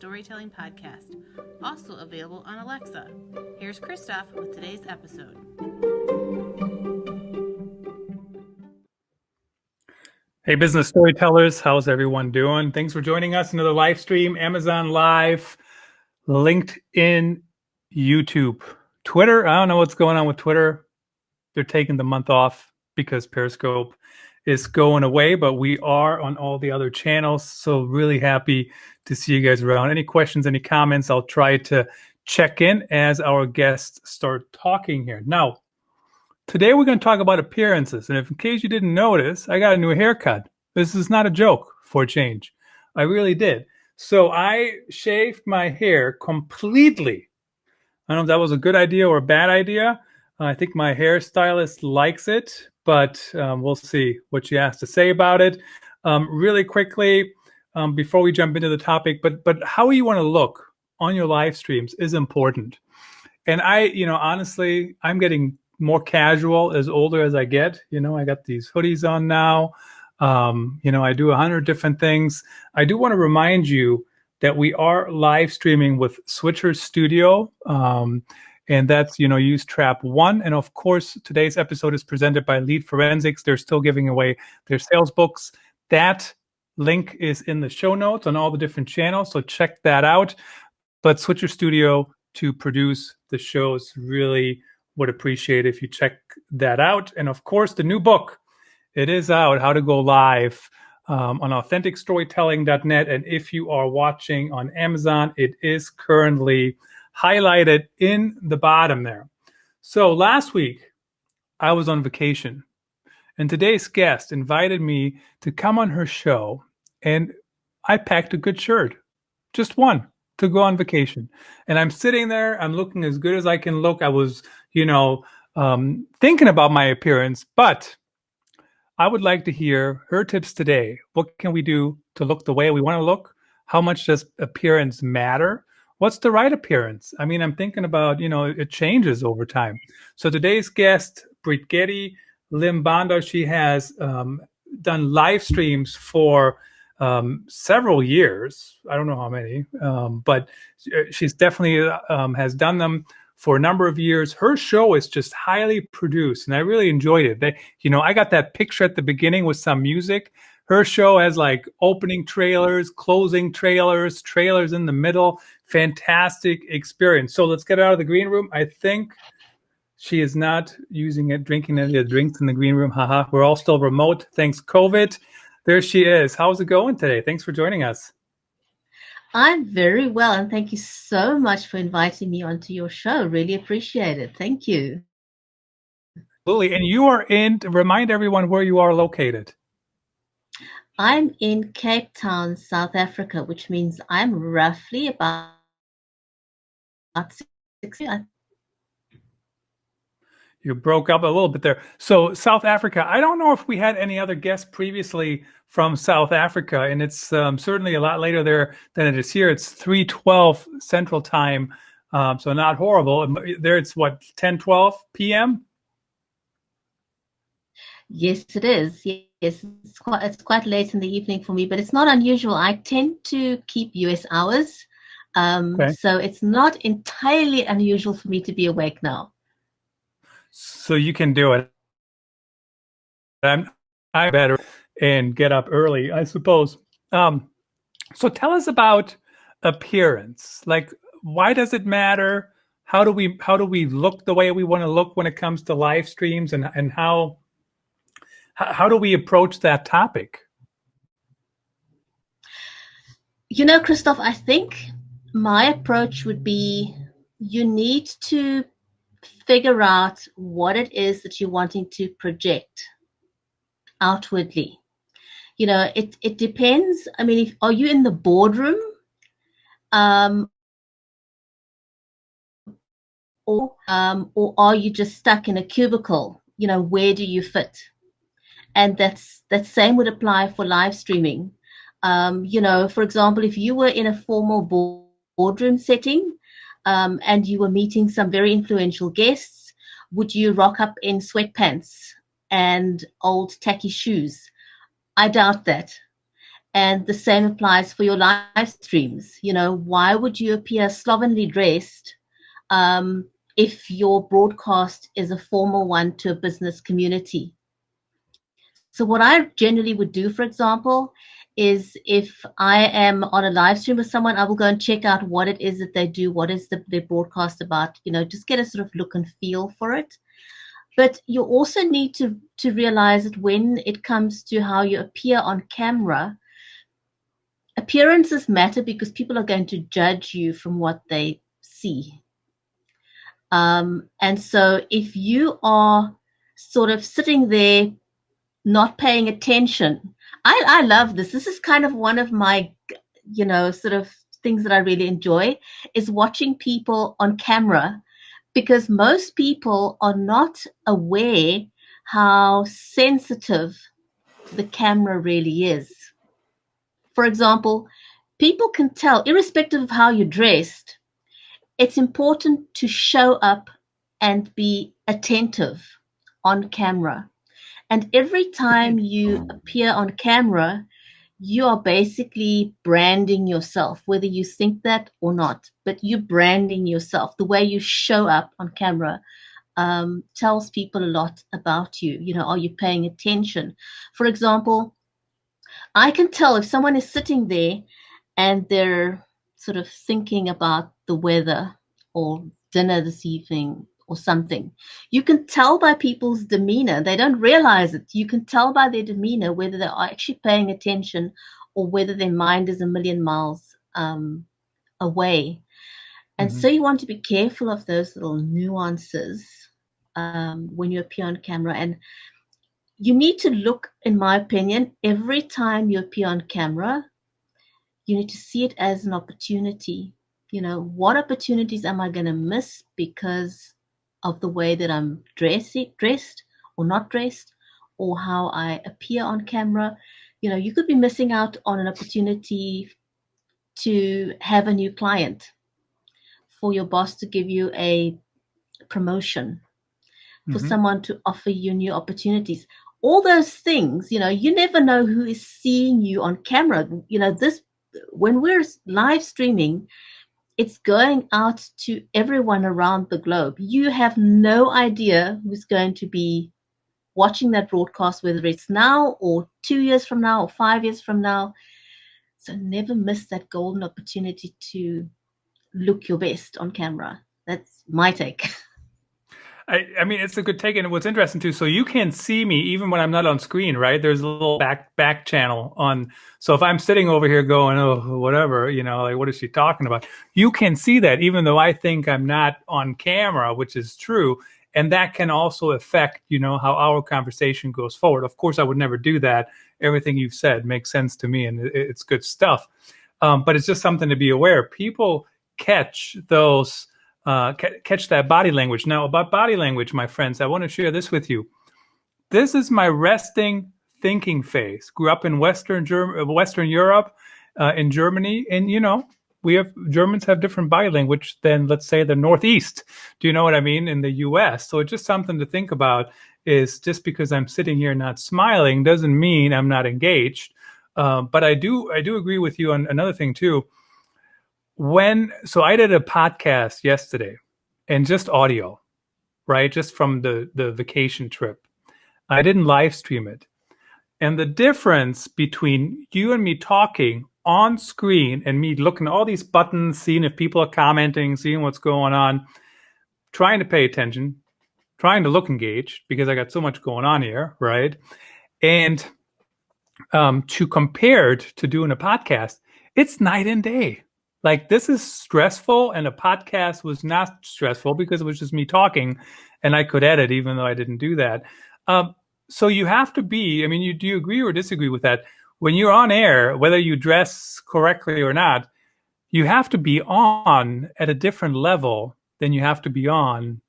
Storytelling Podcast, also available on Alexa. Here's Christoph with today's episode. Hey, business storytellers, how's everyone doing? Thanks for joining us. Another live stream, Amazon Live, LinkedIn, YouTube, Twitter. I don't know what's going on with Twitter. They're taking the month off because Periscope is going away, but we are on all the other channels. So really happy to see you guys around. Any questions, any comments? I'll try to check in as our guests start talking here. Now, today we're going to talk about appearances. And if in case you didn't notice, I got a new haircut. This is not a joke for a change. I really did. So I shaved my hair completely. I don't know if that was a good idea or a bad idea. I think my hairstylist likes it, but we'll see what she has to say about it. Really quickly, before we jump into the topic, but how you want to look on your live streams is important. And honestly, I'm getting more casual as older as I get. I got these hoodies on now. I do 100 different things. I do want to remind you that we are live streaming with Switcher Studio. And that's, use Trap 1. And of course, today's episode is presented by Lead Forensics. They're still giving away their sales books. That link is in the show notes on all the different channels. So check that out. But Switcher Studio to produce the shows, really would appreciate if you check that out. And of course, the new book, it is out, How to Go Live, on authenticstorytelling.net. And if you are watching on Amazon, it is currently highlighted in the bottom there. So last week, I was on vacation, and today's guest invited me to come on her show, and I packed a good shirt, just one, to go on vacation. And I'm sitting there, I'm looking as good as I can look. I was, thinking about my appearance, but I would like to hear her tips today. What can we do to look the way we want to look? How much does appearance matter? What's the right appearance? I mean, I'm thinking about, it changes over time. So today's guest, Bridgetti Lim Banda, she has done live streams for several years. I don't know how many, but she's definitely has done them for a number of years. Her show is just highly produced, and I really enjoyed it. I got that picture at the beginning with some music. Her show has like opening trailers, closing trailers, trailers in the middle. Fantastic experience. So let's get out of the green room. I think she is not drinking any of the drinks in the green room. Haha. We're all still remote. Thanks, COVID. There she is. How's it going today? Thanks for joining us. I'm very well, and thank you so much for inviting me onto your show. Really appreciate it. Thank you. Absolutely. And you are remind everyone where you are located. I'm in Cape Town, South Africa, which means I'm roughly about 6 years. You broke up a little bit there. So South Africa, I don't know if we had any other guests previously from South Africa, and it's certainly a lot later there than it is here. It's 3:12 Central Time, so not horrible. There it's what, 10:12 p.m.? Yes, it is. Yes, it's quite late in the evening for me, but it's not unusual. I tend to keep US hours, Okay. So it's not entirely unusual for me to be awake now. So you can do it. I better and get up early, I suppose. So tell us about appearance. Like, why does it matter? How do we look the way we want to look when it comes to live streams, and how do we approach that topic? Christoph, I think my approach would be you need to figure out what it is that you're wanting to project outwardly. It depends. I mean, are you in the boardroom, or are you just stuck in a cubicle? Where do you fit? And that same would apply for live streaming. For example, if you were in a formal boardroom setting, and you were meeting some very influential guests, would you rock up in sweatpants and old tacky shoes? I doubt that. And the same applies for your live streams. Why would you appear slovenly dressed if your broadcast is a formal one to a business community? So what I generally would do, for example, is if I am on a live stream with someone, I will go and check out what it is that they do, what is their broadcast about, just get a sort of look and feel for it. But you also need to realize that when it comes to how you appear on camera, appearances matter because people are going to judge you from what they see. And so if you are sort of sitting there not paying attention, I love this. This is kind of one of my, sort of things that I really enjoy, is watching people on camera, because most people are not aware how sensitive the camera really is. For example, people can tell, irrespective of how you're dressed, it's important to show up and be attentive on camera. And every time you appear on camera, you are basically branding yourself, whether you think that or not, but you're branding yourself. The way you show up on camera tells people a lot about you. Are you paying attention? For example, I can tell if someone is sitting there and they're sort of thinking about the weather or dinner this evening or something. You can tell by people's demeanor. They don't realize it. You can tell by their demeanor whether they are actually paying attention or whether their mind is a million miles away. And so you want to be careful of those little nuances when you appear on camera. And you need to look, in my opinion, every time you appear on camera, you need to see it as an opportunity. What opportunities am I going to miss because of the way that I'm dressed or not dressed, or how I appear on camera? You could be missing out on an opportunity to have a new client, for your boss to give you a promotion, for someone to offer you new opportunities. All those things, you never know who is seeing you on camera. When we're live streaming, it's going out to everyone around the globe. You have no idea who's going to be watching that broadcast, whether it's now or 2 years from now or 5 years from now. So never miss that golden opportunity to look your best on camera. That's my take. I mean, it's a good take, and what's interesting too. So you can see me even when I'm not on screen, right? There's a little back channel on. So if I'm sitting over here going, oh, whatever, like what is she talking about? You can see that even though I think I'm not on camera, which is true, and that can also affect, how our conversation goes forward. Of course, I would never do that. Everything you've said makes sense to me, and it's good stuff. But it's just something to be aware. People catch those. Catch that body language. Now, about body language, my friends, I want to share this with you. This is my resting thinking phase. Grew up in Western Europe, in Germany, and Germans have different body language than, let's say, the Northeast. Do you know what I mean? In the U.S. So it's just something to think about. Is just because I'm sitting here not smiling doesn't mean I'm not engaged. But I do agree with you on another thing too. So I did a podcast yesterday, and just audio, right? Just from the vacation trip. I didn't live stream it. And the difference between you and me talking on screen and me looking at all these buttons, seeing if people are commenting, seeing what's going on, trying to pay attention, trying to look engaged because I got so much going on here, right? And to compared to doing a podcast, it's night and day. Like, this is stressful, and a podcast was not stressful because it was just me talking, and I could edit even though I didn't do that. So you have to be, do you agree or disagree with that? When you're on air, whether you dress correctly or not, you have to be on at a different level than you have to be on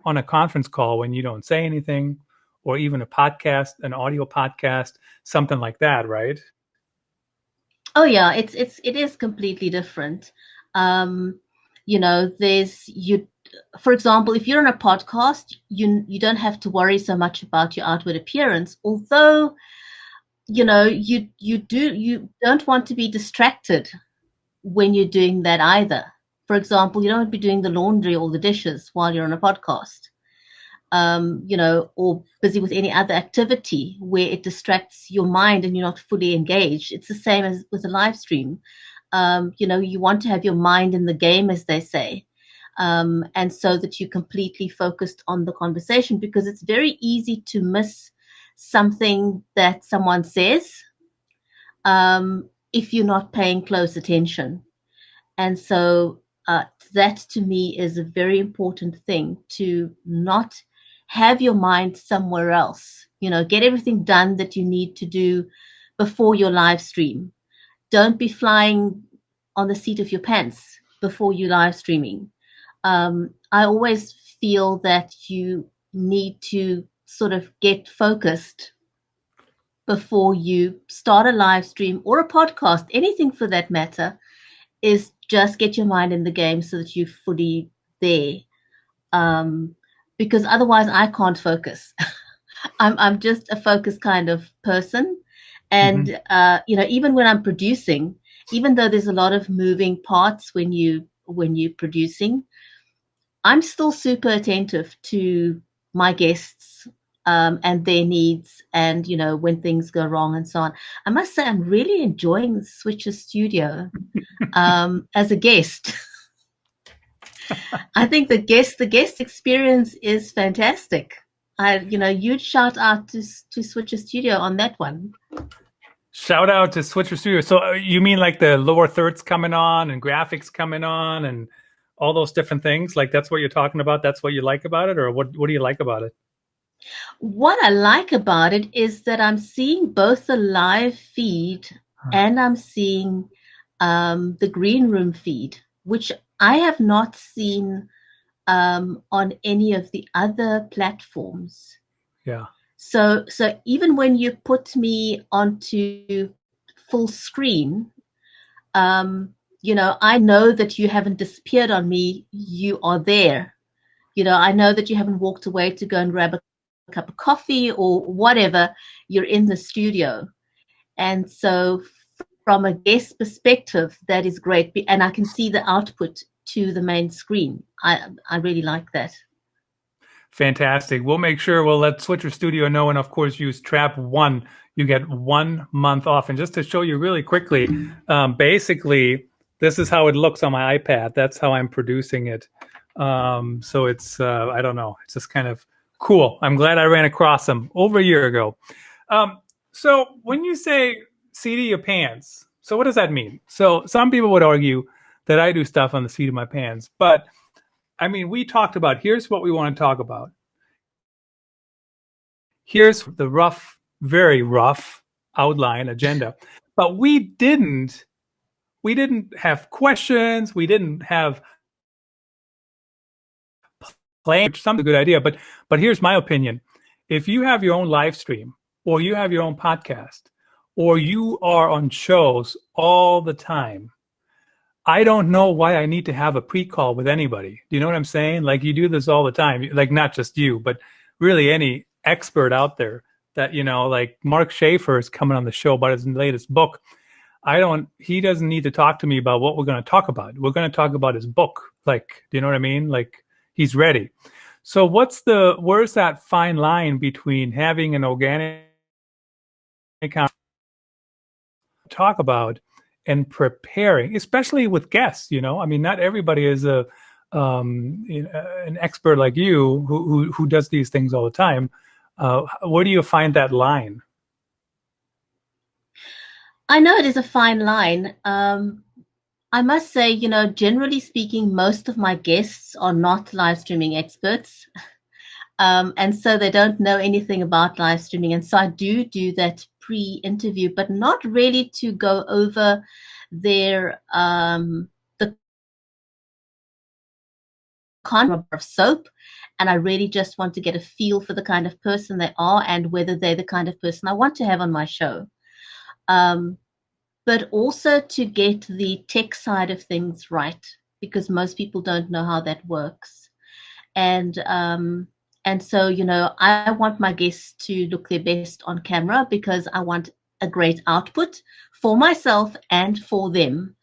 a conference call when you don't say anything, or even a podcast, an audio podcast, something like that, right? Oh yeah, it is completely different. For example, if you're on a podcast, you don't have to worry so much about your outward appearance. Although you don't want to be distracted when you're doing that either. For example, you don't want to be doing the laundry or the dishes while you're on a podcast. Or busy with any other activity where it distracts your mind and you're not fully engaged. It's the same as with a live stream. You want to have your mind in the game, as they say, and so that you're completely focused on the conversation, because it's very easy to miss something that someone says if you're not paying close attention. And so that to me is a very important thing, to not have your mind somewhere else. Get everything done that you need to do before your live stream. Don't be flying on the seat of your pants before you live streaming. I always feel that you need to sort of get focused before you start a live stream or a podcast, anything for that matter, is just get your mind in the game so that you're fully there. Because otherwise I can't focus. I'm just a focused kind of person. And, even when I'm producing, even though there's a lot of moving parts when you're producing, I'm still super attentive to my guests and their needs, and when things go wrong and so on. I must say I'm really enjoying the Switcher Studio as a guest. I think the guest experience is fantastic. Huge shout out to Switcher Studio on that one. Shout out to Switcher Studio. So you mean like the lower thirds coming on and graphics coming on and all those different things? Like that's what you're talking about? That's what you like about it? Or what do you like about it? What I like about it is that I'm seeing both the live feed and I'm seeing the green room feed, which I have not seen on any of the other platforms. Yeah. So even when you put me onto full screen, I know that you haven't disappeared on me. You are there. I know that you haven't walked away to go and grab a cup of coffee or whatever. You're in the studio. And so from a guest perspective, that is great. And I can see the output to the main screen. I really like that. Fantastic. We'll make sure we'll let Switcher Studio know, and of course use Trap1. You get 1 month off. And just to show you really quickly, basically this is how it looks on my iPad. That's how I'm producing it. So it's I don't know, it's just kind of cool. I'm glad I ran across them over a year ago. So when you say seat of your pants, so what does that mean? So some people would argue that I do stuff on the seat of my pants, but I mean, we talked about, here's what we want to talk about. Here's the rough, very rough outline agenda. But we didn't have questions. We didn't have plans, which is a good idea. But here's my opinion. If you have your own live stream, or you have your own podcast, or you are on shows all the time, I don't know why I need to have a pre-call with anybody. Do you know what I'm saying? Like, you do this all the time. Like, not just you, but really any expert out there that, like Mark Schaefer is coming on the show about his latest book. He doesn't need to talk to me about what we're going to talk about. We're going to talk about his book. Like, do you know what I mean? Like, he's ready. So where's that fine line between having an organic talk about and preparing, especially with guests? I mean, not everybody is an expert like you who does these things all the time. Where do you find that line? I know it is a fine line. I must say, generally speaking, most of my guests are not live streaming experts. And so they don't know anything about live streaming. And so I do that pre-interview, but not really to go over their the content of soap. And I really just want to get a feel for the kind of person they are and whether they're the kind of person I want to have on my show. But also to get the tech side of things right, because most people don't know how that works. And so, I want my guests to look their best on camera, because I want a great output for myself and for them.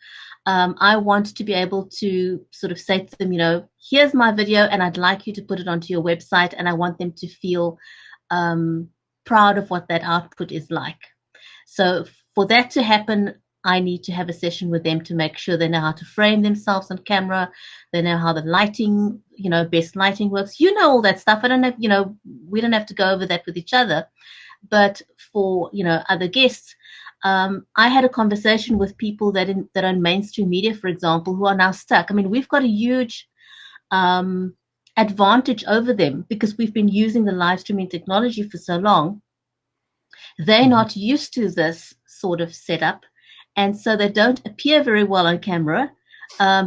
I want to be able to sort of say to them, you know, here's my video and I'd like you to put it onto your website, and I want them to feel proud of what that output is like. So for that to happen, I need to have a session with them to make sure they know how to frame themselves on camera. They know how the lighting, you know, best lighting works. You know, all that stuff. I don't have, you know, we don't have to go over that with each other. But for, you know, other guests, I had a conversation with people that are in mainstream media, for example, who are now stuck. I mean, we've got a huge advantage over them because we've been using the live streaming technology for so long. They're not used to this sort of setup, and so they don't appear very well on camera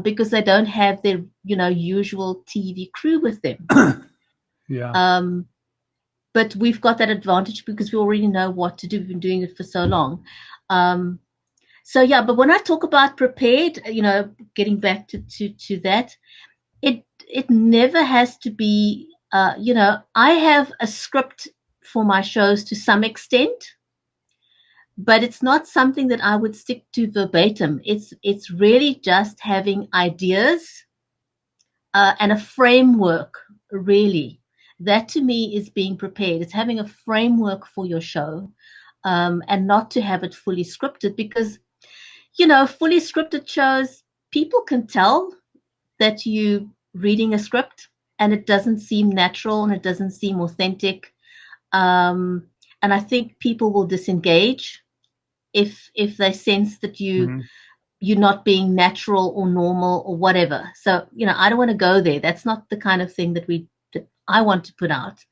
because they don't have their, you know, usual TV crew with them. Yeah. But we've got that advantage because we already know what to do. We've been doing it for so long. So yeah, but when I talk about prepared, you know, getting back to that, it never has to be, you know, I have a script for my shows to some extent, but it's not something that I would stick to verbatim. It's really just having ideas and a framework, really. That to me is being prepared. It's having a framework for your show and not to have it fully scripted, because, you know, fully scripted shows, people can tell that you reading a script and it doesn't seem natural and it doesn't seem authentic. And I think people will disengage if they sense that you're not being natural or normal or whatever. So, you know, I don't want to go there. That's not the kind of thing that I want to put out.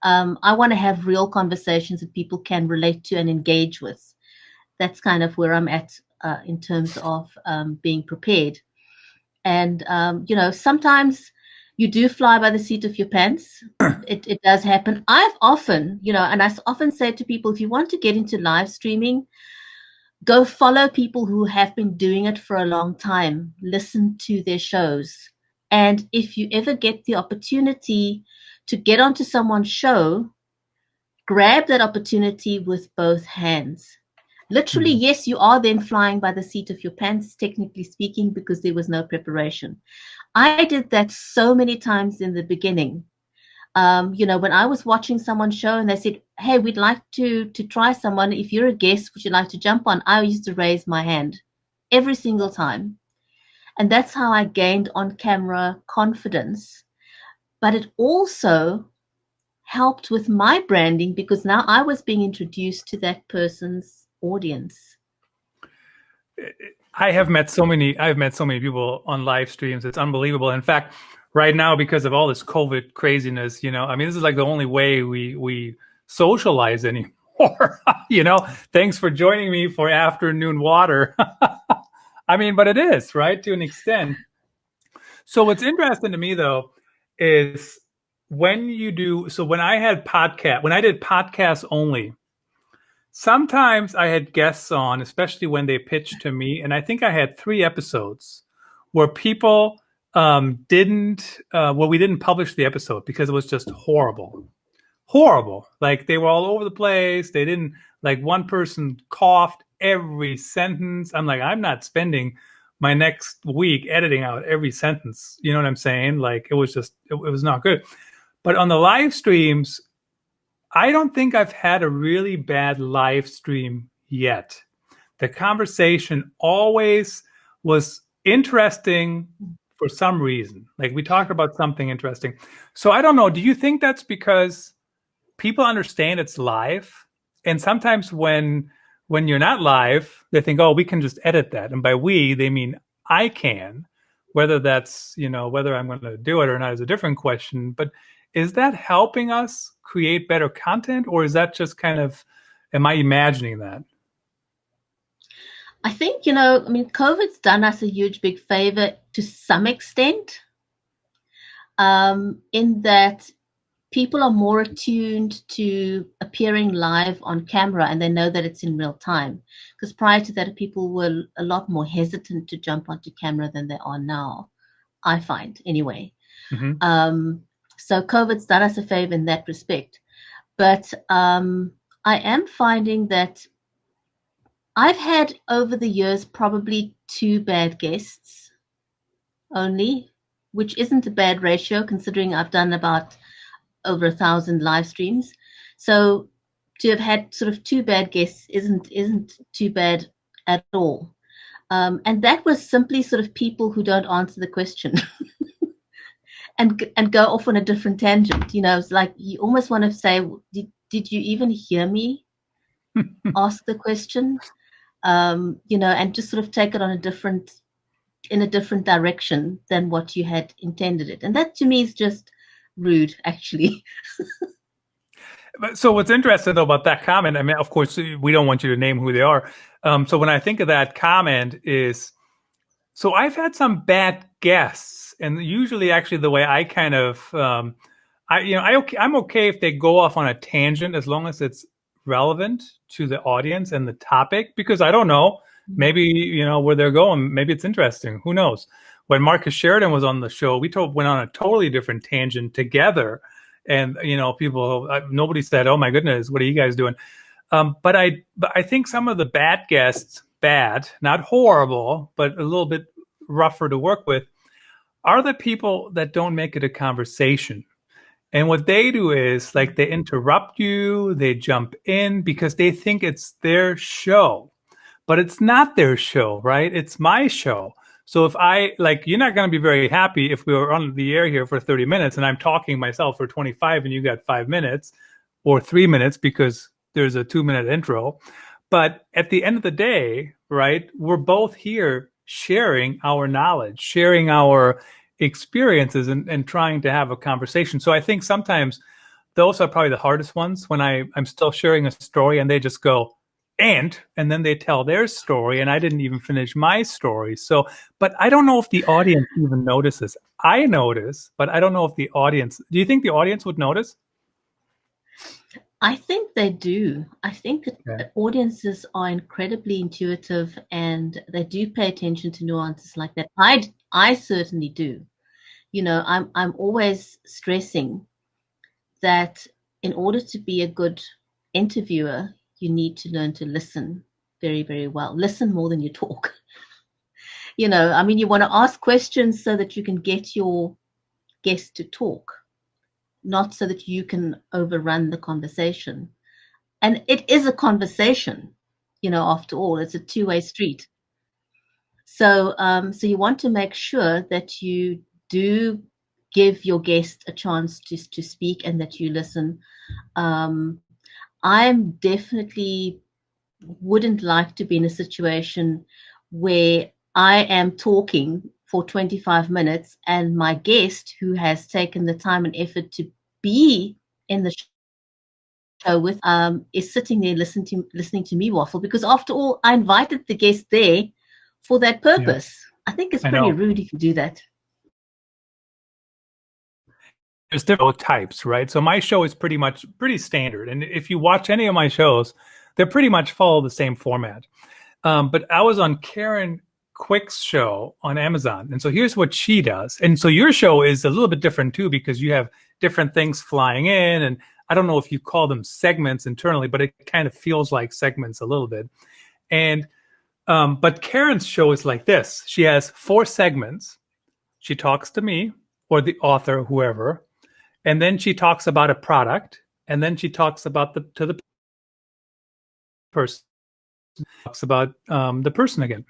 I want to have real conversations that people can relate to and engage with. That's kind of where I'm at in terms of being prepared. And, you know, sometimes you do fly by the seat of your pants. It does happen. I've often, you know, and I often say to people, if you want to get into live streaming, go follow people who have been doing it for a long time. Listen to their shows. And if you ever get the opportunity to get onto someone's show, grab that opportunity with both hands. Literally, yes, you are then flying by the seat of your pants, technically speaking, because there was no preparation. I did that so many times in the beginning. You know, when I was watching someone's show and they said, hey, we'd like to try someone. If you're a guest, would you like to jump on? I used to raise my hand every single time. And that's how I gained on camera confidence. But it also helped with my branding because now I was being introduced to that person's audience. I've met so many people on live streams. It's unbelievable. In fact, right now, because of all this COVID craziness, you know, I mean, this is like the only way we socialize anymore. You know, thanks for joining me for afternoon water. I mean, but it is, right, to an extent. So what's interesting to me, though, is when you do, so when I did podcasts only, sometimes I had guests on, especially when they pitched to me, and I think I had 3 episodes where people we didn't publish the episode because it was just horrible. Like they were all over the place. They didn't, like one person coughed every sentence. I'm like, I'm not spending my next week editing out every sentence. You know what I'm saying? Like it was not good. But on the live streams, I don't think I've had a really bad live stream yet. The conversation always was interesting for some reason. Like we talked about something interesting. So I don't know. Do you think that's because people understand it's live? And sometimes when you're not live, they think, oh, we can just edit that. And by we, they mean I can. Whether that's, you know, whether I'm going to do it or not is a different question. But is that helping us create better content, or is that just kind of, am I imagining that? I think, you know, I mean, COVID's done us a huge big favor to some extent, in that people are more attuned to appearing live on camera and they know that it's in real time. Because prior to that, people were a lot more hesitant to jump onto camera than they are now, I find, anyway. So COVID's done us a favor in that respect. But I am finding that I've had over the years probably 2 bad guests only, which isn't a bad ratio considering I've done about over 1,000 live streams. So to have had sort of 2 bad guests isn't too bad at all. And that was simply sort of people who don't answer the question and go off on a different tangent. It's like you almost want to say, did you even hear me ask the question? And just sort of take it on in a different direction than what you had intended it. And that to me is just rude, actually. So what's interesting though about that comment, I mean, of course, we don't want you to name who they are. So when I think of that comment is, so I've had some bad guests, and usually actually the way I kind of, I'm okay if they go off on a tangent as long as it's relevant to the audience and the topic, because I don't know, maybe, where they're going, maybe it's interesting. Who knows? When Marcus Sheridan was on the show, we went on a totally different tangent together. And, people, nobody said, oh my goodness, what are you guys doing? But I think some of the bad guests, not horrible, but a little bit rougher to work with, are the people that don't make it a conversation. And what they do is like they interrupt you, they jump in because they think it's their show, but it's not their show, right? It's my show. So if you're not going to be very happy if we were on the air here for 30 minutes and I'm talking myself for 25 and you got 5 minutes or 3 minutes because there's a 2-minute intro. But at the end of the day, right, we're both here sharing our knowledge, sharing our experiences and trying to have a conversation. So I think sometimes those are probably the hardest ones when I'm still sharing a story and they just go, and then they tell their story and I didn't even finish my story. So, but I don't know if the audience even notices. I notice, but I don't know if the audience, do you think the audience would notice? I think they do. I think that audiences are incredibly intuitive and they do pay attention to nuances like that. I certainly do. I'm always stressing that in order to be a good interviewer, you need to learn to listen very, very well. Listen more than you talk. You want to ask questions so that you can get your guest to talk, not so that you can overrun the conversation. And it is a conversation, after all, it's a two-way street. So you want to make sure that you do give your guest a chance to speak and that you listen. I'm definitely wouldn't like to be in a situation where I am talking for 25 minutes and my guest who has taken the time and effort to be in the show with is sitting there listening to me waffle, because after all, I invited the guest there for that purpose. Yeah. I think it's pretty rude if you do that. There's different types, right? So my show is pretty standard. And if you watch any of my shows, they pretty much follow the same format. But I was on Karen Quick's show on Amazon. And so here's what she does. And so your show is a little bit different too, because you have different things flying in. And I don't know if you call them segments internally, but it kind of feels like segments a little bit. And but Karen's show is like this. She has 4 segments. She talks to me or the author, whoever. And then she talks about a product, and then she talks about the person, talks about the person again.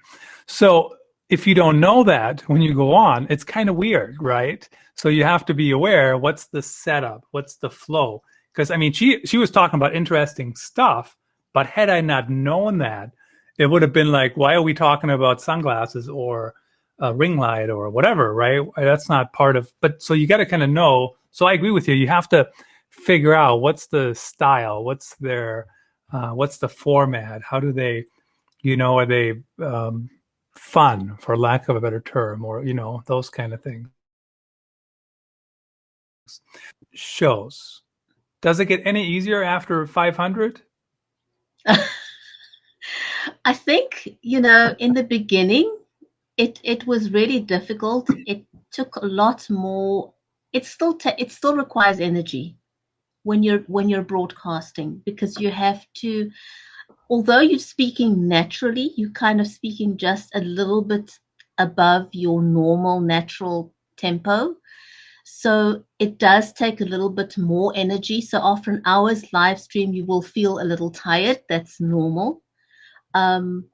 So if you don't know that when you go on, it's kind of weird, right? So you have to be aware, what's the setup, what's the flow? Because I mean, she was talking about interesting stuff, but had I not known that, it would have been like, why are we talking about sunglasses or a ring light or whatever, right? That's not part of, but so you got to kind of know. So I agree with you. You have to figure out what's the style, what's the format, how do they, are they fun, for lack of a better term, or, those kind of things. Shows. Does it get any easier after 500? I think, in the beginning, it was really difficult. It took a lot more. It still requires energy when you're broadcasting, because you have to although you're speaking naturally, you're kind of speaking just a little bit above your normal natural tempo. So it does take a little bit more energy. So after an hour's live stream, you will feel a little tired. That's normal. Um,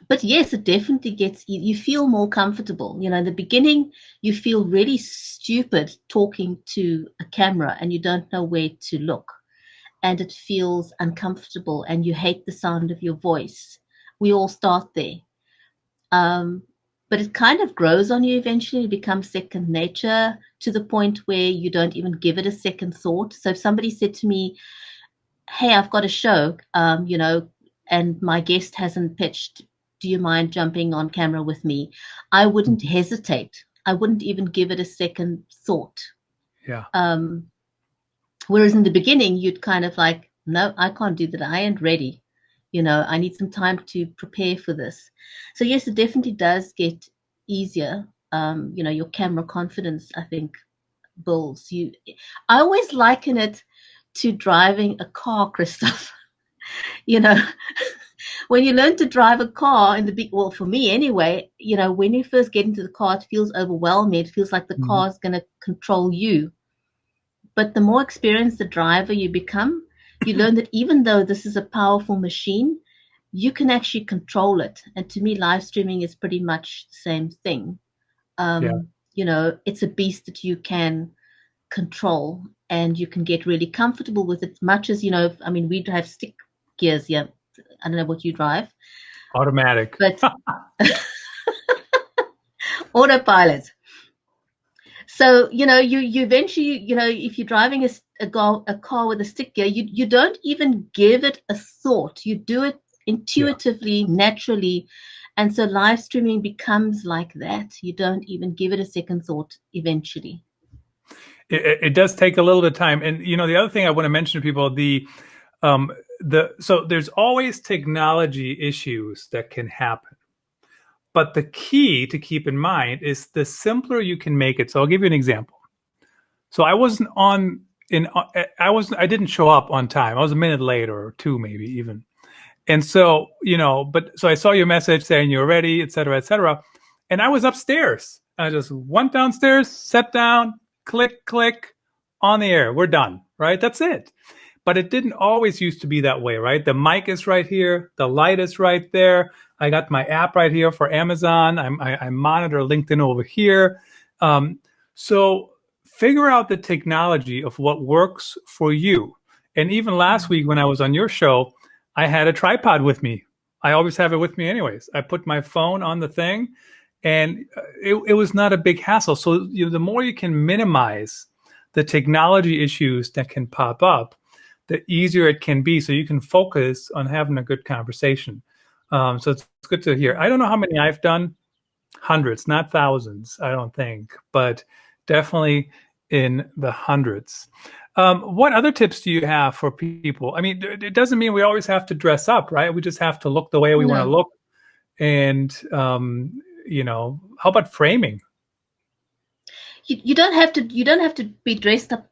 but yes, it definitely gets, you feel more comfortable. You know, in the beginning, you feel really stupid talking to a camera and you don't know where to look. And it feels uncomfortable and you hate the sound of your voice. We all start there. Um, but it kind of grows on you eventually. It becomes second nature to the point where you don't even give it a second thought. So if somebody said to me, hey, I've got a show, you know, and my guest hasn't pitched, do you mind jumping on camera with me? I wouldn't hesitate. I wouldn't even give it a second thought. Yeah. Whereas in the beginning, you'd kind of like, no, I can't do that. I ain't ready. You know, I need some time to prepare for this. So yes, it definitely does get easier. You know, your camera confidence, I think, builds. I always liken it to driving a car, Christoph. You know, when you learn to drive a car in the big, well, for me anyway, you know, when you first get into the car, it feels overwhelming. It feels like the car is going to control you. But the more experienced the driver you become, you learn that even though this is a powerful machine, you can actually control it. And to me, live streaming is pretty much the same thing. You know, it's a beast that you can control and you can get really comfortable with it. Much as, you know, I mean, we drive stick gears here. I don't know what you drive. Automatic. But autopilot. So, you know, you eventually, you know, if you're driving a car with a stick gear, you don't even give it a thought. You do it intuitively, naturally. And so live streaming becomes like that. You don't even give it a second thought eventually. It does take a little bit of time. And, you know, the other thing I want to mention to people, so there's always technology issues that can happen. But the key to keep in mind is the simpler you can make it. So I'll give you an example. So I didn't show up on time. I was a minute late or two, maybe even. And so, you know, so I saw your message saying you're ready, et cetera, et cetera. And I was upstairs. I just went downstairs, sat down, click, click, on the air. We're done, right? That's it. But it didn't always used to be that way, right? The mic is right here. The light is right there. I got my app right here for Amazon. I monitor LinkedIn over here. So figure out the technology of what works for you. And even last week when I was on your show, I had a tripod with me. I always have it with me anyways. I put my phone on the thing and it was not a big hassle. So the more you can minimize the technology issues that can pop up, the easier it can be so you can focus on having a good conversation. So it's good to hear. I don't know how many I've done, hundreds, not thousands, I don't think, but definitely in the hundreds. What other tips do you have for people? I mean, it doesn't mean we always have to dress up, right? We just have to look the way we want to look. And, you know, how about framing? You don't have to be dressed up,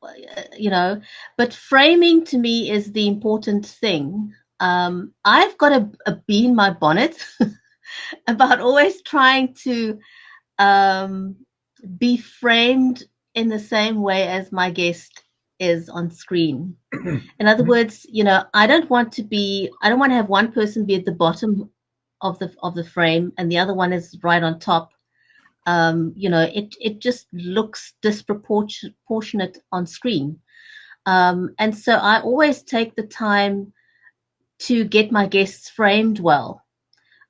you know, but framing to me is the important thing. I've got a bee in my bonnet about always trying to be framed in the same way as my guest is on screen. In other words, you know, I don't want to have one person be at the bottom of the frame and the other one is right on top. You know, it just looks disproportionate on screen. And so I always take the time to get my guests framed well.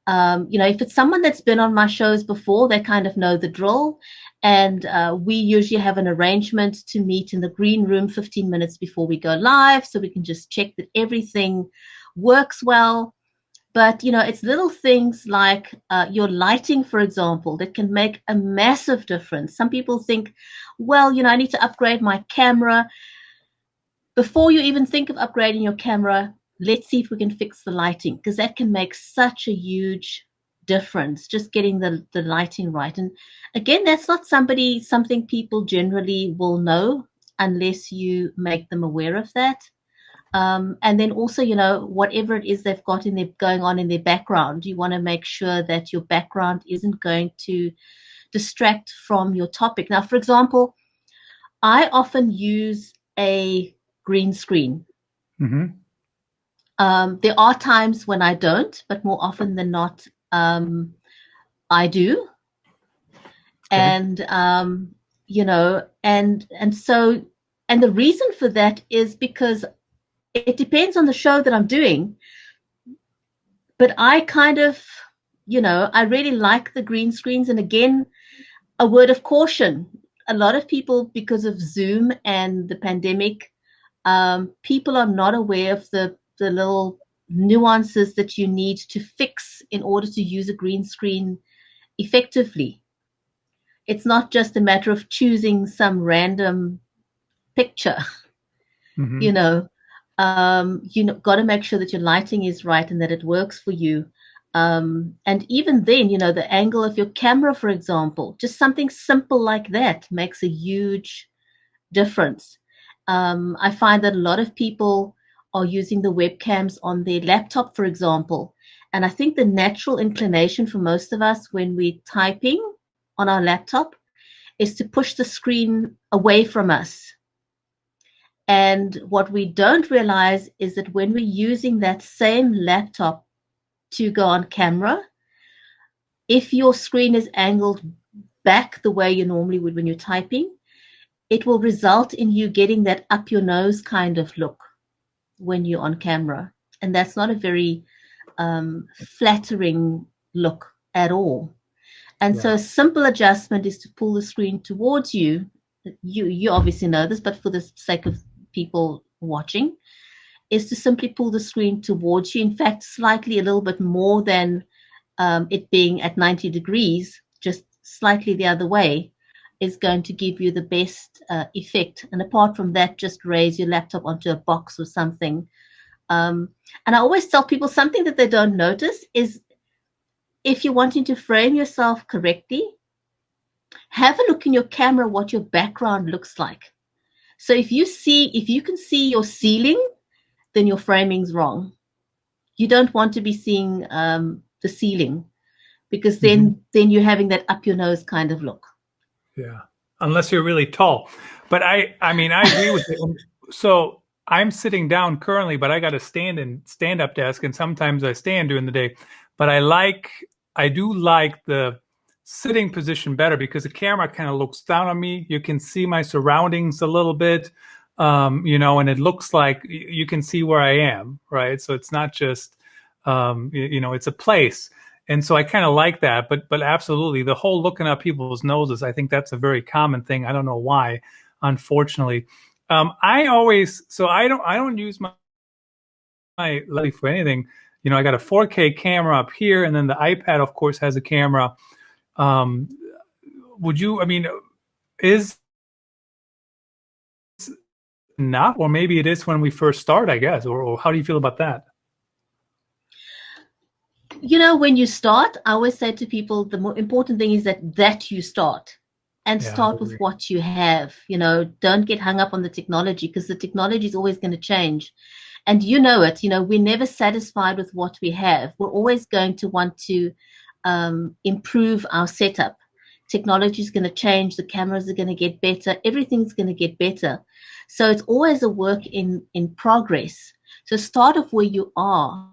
You know, if it's someone that's been on my shows before, they kind of know the drill. And we usually have an arrangement to meet in the green room 15 minutes before we go live, so we can just check that everything works well. But, you know, it's little things like your lighting, for example, that can make a massive difference. Some people think, well, you know, I need to upgrade my camera. Before you even think of upgrading your camera, let's see if we can fix the lighting, because that can make such a huge difference, just getting the lighting right. And again, that's not something people generally will know unless you make them aware of that. And then also, whatever it is they've got going on in their background, you want to make sure that your background isn't going to distract from your topic. Now, for example, I often use a green screen. Mm-hmm. There are times when I don't, but more often than not, I do. Okay. And and the reason for that is because it depends on the show that I'm doing. But I kind of, I really like the green screens. And again, a word of caution. A lot of people, because of Zoom and the pandemic, people are not aware of the little nuances that you need to fix in order to use a green screen effectively. It's not just a matter of choosing some random picture. Mm-hmm. You got to make sure that your lighting is right and that it works for you. And even then, the angle of your camera, for example, just something simple like that makes a huge difference. I find that a lot of people are using the webcams on their laptop, for example. And I think the natural inclination for most of us when we're typing on our laptop is to push the screen away from us. And what we don't realize is that when we're using that same laptop to go on camera, if your screen is angled back the way you normally would when you're typing, it will result in you getting that up your nose kind of look when you're on camera. And that's not a very flattering look at all. And so a simple adjustment is to pull the screen towards you. You obviously know this, but for the sake of people watching, is to simply pull the screen towards you. In fact, slightly a little bit more than it being at 90 degrees, just slightly the other way, is going to give you the best effect. And apart from that, just raise your laptop onto a box or something. And I always tell people something that they don't notice is if you're wanting to frame yourself correctly, have a look in your camera what your background looks like. So if you can see your ceiling, then your framing's wrong. You don't want to be seeing the ceiling because then you're having that up your nose kind of look. Yeah, unless you're really tall. But I agree with you. So I'm sitting down currently, but I got a stand-up desk, and sometimes I stand during the day. But I do like the sitting position better because the camera kind of looks down on me. You can see my surroundings a little bit, and it looks like you can see where I am, right? So it's not just, it's a place. And so I kind of like that, but absolutely the whole looking up people's noses, I think that's a very common thing. I don't know why, unfortunately. I don't use my light for anything. I got a 4K camera up here, and then the iPad, of course, has a camera. Is not, or maybe it is when we first start, I guess, or how do you feel about that? When you start, I always say to people, the more important thing is that you start and start with what you have. Don't get hung up on the technology because the technology is always going to change. And we're never satisfied with what we have. We're always going to want to improve our setup. Technology is going to change. The cameras are going to get better. Everything's going to get better. So it's always a work in progress. So start off where you are.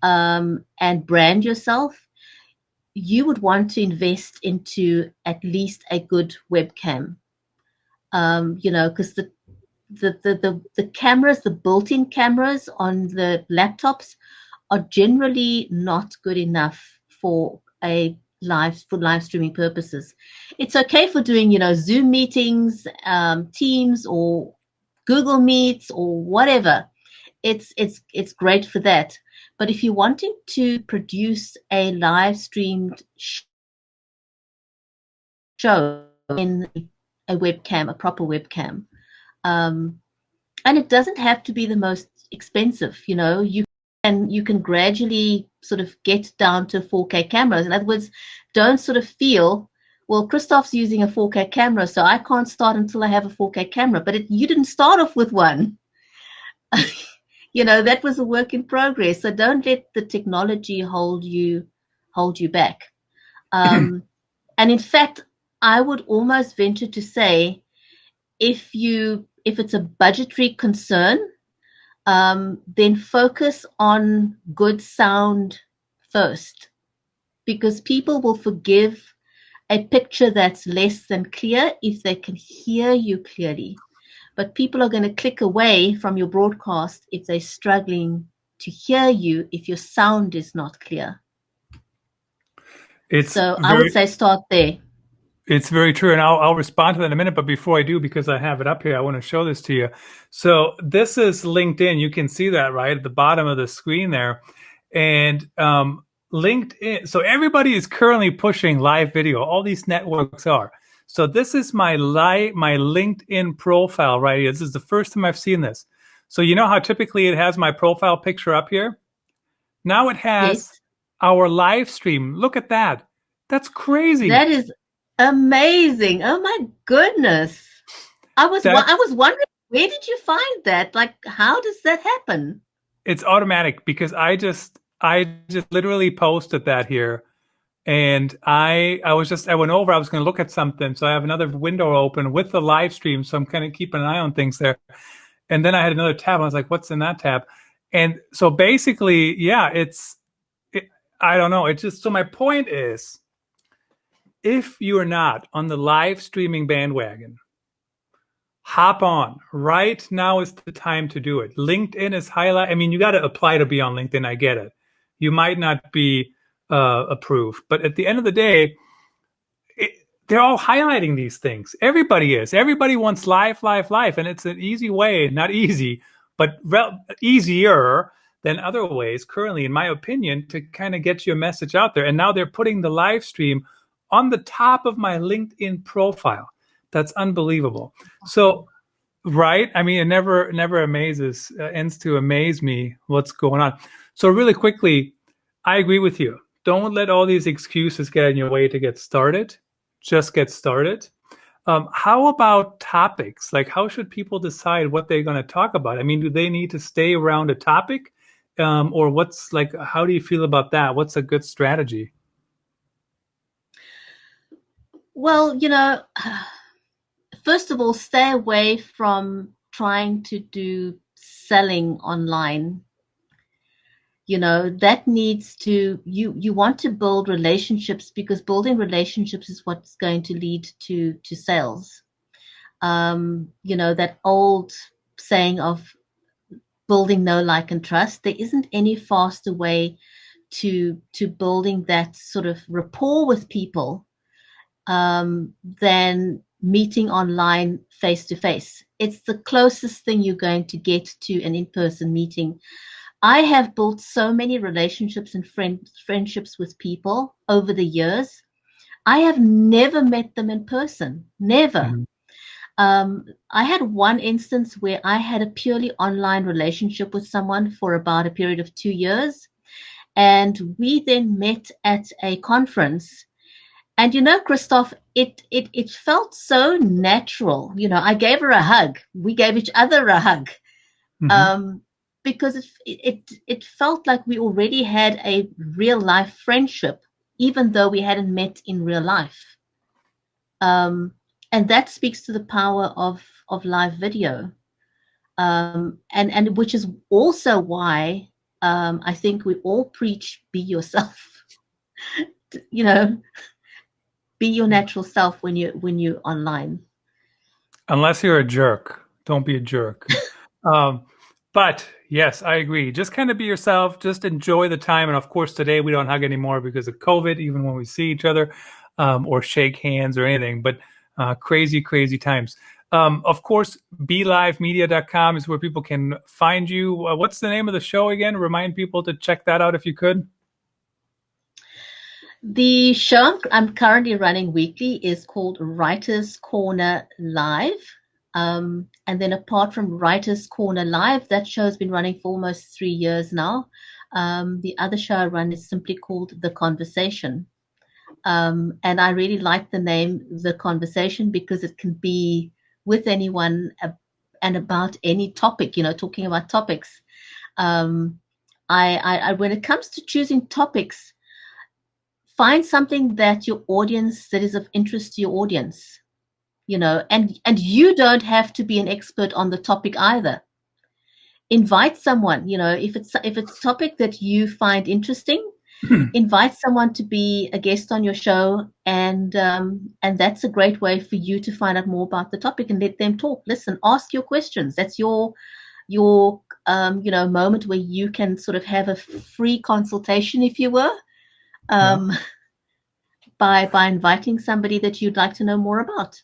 And brand yourself, you would want to invest into at least a good webcam. Because the cameras, the built-in cameras on the laptops are generally not good enough for live streaming purposes. It's okay for doing, Zoom meetings, Teams or Google Meets or whatever. It's great for that. But if you're wanting to produce a live streamed show in a webcam, a proper webcam, and it doesn't have to be the most expensive, you can gradually sort of get down to 4K cameras. In other words, don't sort of feel, well, Christoph's using a 4K camera, so I can't start until I have a 4K camera. But you didn't start off with one. That was a work in progress. So don't let the technology hold you back. And in fact, I would almost venture to say, if it's a budgetary concern, then focus on good sound first, because people will forgive a picture that's less than clear if they can hear you clearly. But people are going to click away from your broadcast if they're struggling to hear you, if your sound is not clear. I would say start there. It's very true, and I'll respond to that in a minute. But before I do, because I have it up here, I want to show this to you. So this is LinkedIn. You can see that right at the bottom of the screen there, and LinkedIn. So everybody is currently pushing live video. All these networks are. So this is my LinkedIn profile right here. This is the first time I've seen this. So you know how typically it has my profile picture up here? Now it has our live stream. Look at that. That's crazy. That is amazing. Oh my goodness. I was wondering, where did you find that? Like, how does that happen? It's automatic, because I just literally posted that here. And I went over, I was going to look at something. So I have another window open with the live stream. So I'm kind of keeping an eye on things there. And then I had another tab. I was like, what's in that tab? And so basically, yeah, I don't know. It's just, so my point is, if you are not on the live streaming bandwagon, hop on. Right now is the time to do it. LinkedIn is highlight. I mean, you got to apply to be on LinkedIn. I get it. You might not be approved, but at the end of the day, they're all highlighting these things. Everybody is. Everybody wants live, and it's an easy way, not easy, but easier than other ways currently, in my opinion, to kind of get your message out there. And now they're putting the live stream on the top of my LinkedIn profile. That's unbelievable. So, right? I mean, it never ends to amaze me what's going on. So really quickly, I agree with you. Don't let all these excuses get in your way to get started. Just get started. How about topics? Like, how should people decide what they're going to talk about? I mean, do they need to stay around a topic? Or how do you feel about that? What's a good strategy? Well, first of all, stay away from trying to do selling online. That needs to, you want to build relationships, because building relationships is what's going to lead to sales. That old saying of building know, like, and trust. There isn't any faster way to building that sort of rapport with people than meeting online face to face. It's the closest thing you're going to get to an in-person meeting. I have built so many relationships and friendships with people over the years. I have never met them in person, never. Mm-hmm. I had one instance where I had a purely online relationship with someone for about a period of 2 years. And we then met at a conference. And, Christoph, it felt so natural. I gave her a hug. We gave each other a hug. Mm-hmm. Because it felt like we already had a real life friendship, even though we hadn't met in real life. And that speaks to the power of live video. And which is also why I think we all preach, be yourself. Be your natural self when you're online. Unless you're a jerk, don't be a jerk. But yes, I agree. Just kind of be yourself. Just enjoy the time. And of course, today we don't hug anymore because of COVID, even when we see each other or shake hands or anything. But crazy, crazy times. Of course, BeLiveMedia.com is where people can find you. What's the name of the show again? Remind people to check that out if you could. The show I'm currently running weekly is called Writers Corner Live. And then apart from Writers Corner Live, that show has been running for almost 3 years now. The other show I run is simply called The Conversation. And I really like the name, The Conversation, because it can be with anyone and about any topic, talking about topics. When it comes to choosing topics, find something that is of interest to your audience, and you don't have to be an expert on the topic either. Invite someone, if it's a topic that you find interesting, invite someone to be a guest on your show, and that's a great way for you to find out more about the topic and let them talk. Listen, ask your questions. That's your moment where you can sort of have a free consultation, if you were, by inviting somebody that you'd like to know more about.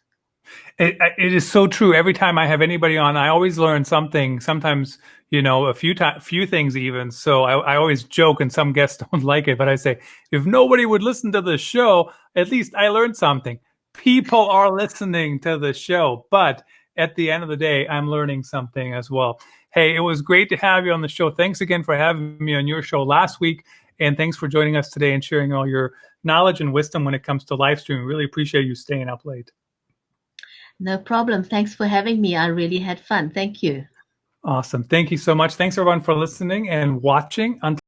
It is so true. Every time I have anybody on, I always learn something. Sometimes, a few things even. So I always joke, and some guests don't like it, but I say, if nobody would listen to the show, at least I learned something. People are listening to the show, but at the end of the day, I'm learning something as well. Hey, it was great to have you on the show. Thanks again for having me on your show last week, and thanks for joining us today and sharing all your knowledge and wisdom when it comes to live streaming. Really appreciate you staying up late. No problem. Thanks for having me. I really had fun. Thank you. Awesome. Thank you so much. Thanks everyone for listening and watching. Until